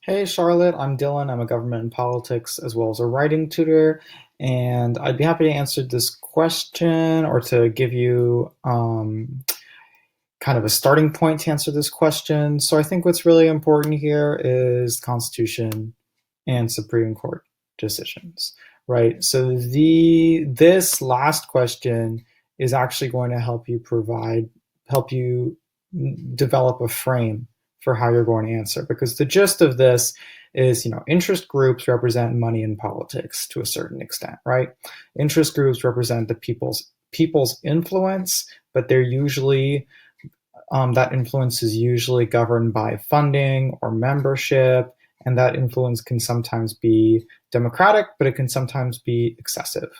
Hey Charlotte, I'm Dylan. I'm a government and politics as well as a writing tutor, and I'd be happy to answer this question or to give you kind of a starting point to answer this question. So I think what's really important here is the Constitution and Supreme Court decisions, right? So this last question is actually going to help you develop a frame for how you're going to answer, because the gist of this is, interest groups represent money in politics to a certain extent, right? Interest groups represent the people's influence, but they're usually that influence is usually governed by funding or membership, and that influence can sometimes be democratic, but it can sometimes be excessive.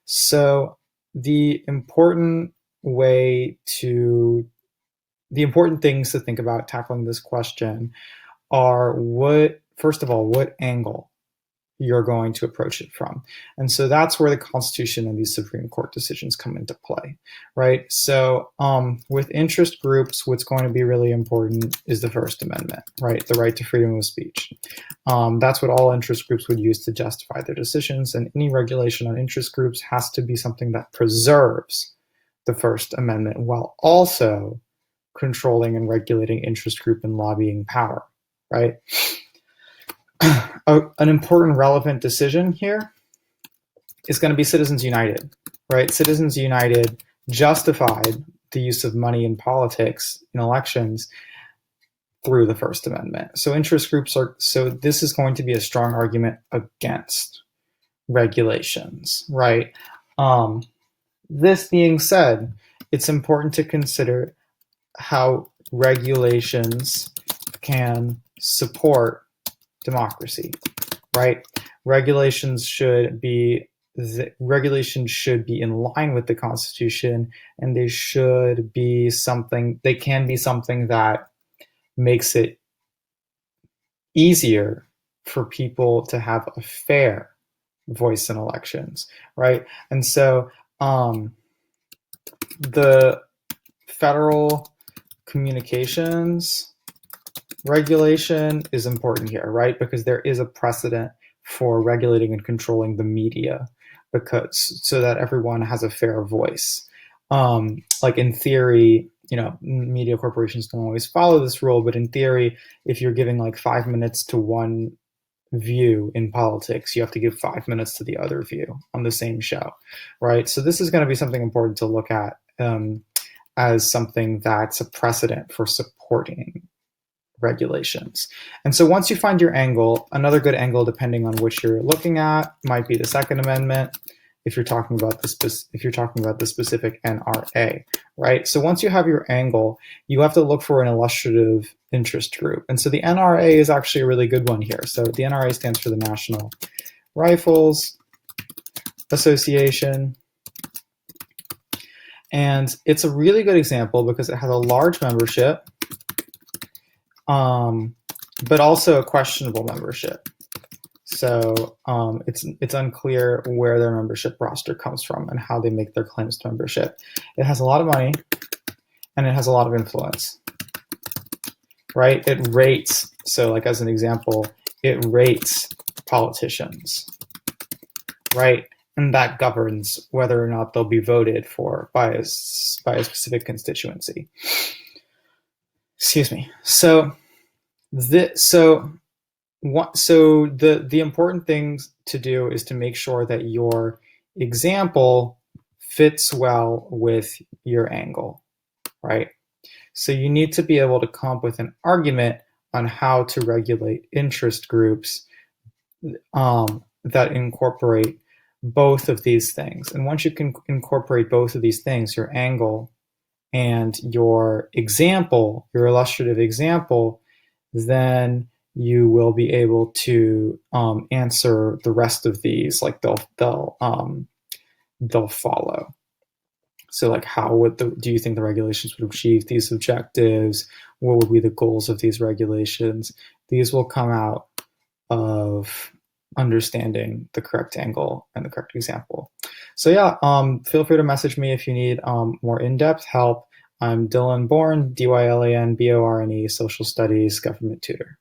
So the important way to the important things to think about tackling this question are first of all, what angle you're going to approach it from. And so that's where the Constitution and these Supreme Court decisions come into play, right? So with interest groups, what's going to be really important is the First Amendment, right? The right to freedom of speech. That's what all interest groups would use to justify their decisions. And any regulation on interest groups has to be something that preserves the First Amendment while also controlling and regulating interest group and lobbying power, right? An important relevant decision here is going to be Citizens United, right? Citizens United justified the use of money in politics in elections through the First Amendment. So this is going to be a strong argument against regulations, right? This being said, it's important to consider how regulations can support democracy, right? Regulations should be in line with the Constitution, and they can be something that makes it easier for people to have a fair voice in elections, right? And so the federal communications regulation is important here, right? Because there is a precedent for regulating and controlling the media, so that everyone has a fair voice. Like in theory, media corporations don't always follow this rule, but in theory, if you're giving like 5 minutes to one view in politics, you have to give 5 minutes to the other view on the same show, right? So this is going to be something important to look at as something that's a precedent for supporting regulations. And so once you find your angle, another good angle, depending on which you're looking at, might be the Second Amendment. If you're talking about the specific NRA, right? So once you have your angle, you have to look for an illustrative interest group. And so the NRA is actually a really good one here. So the NRA stands for the National Rifles Association. And it's a really good example because it has a large membership, but also a questionable membership. So it's unclear where their membership roster comes from and how they make their claims to membership. It has a lot of money and it has a lot of influence, right? It rates, so like as an example, it rates politicians, right? And that governs whether or not they'll be voted for by a specific constituency. Excuse me. So the important things to do is to make sure that your example fits well with your angle, right? So you need to be able to come up with an argument on how to regulate interest groups that incorporate both of these things. And once you can incorporate both of these things, your angle and your example, your illustrative example, then you will be able to answer the rest of these. Like they'll follow. So like do you think the regulations would achieve these objectives? What would be the goals of these regulations? These will come out of understanding the correct angle and the correct example. So yeah, feel free to message me if you need more in-depth help. I'm Dylan Bourne, Dylan Borne, Social Studies Government Tutor.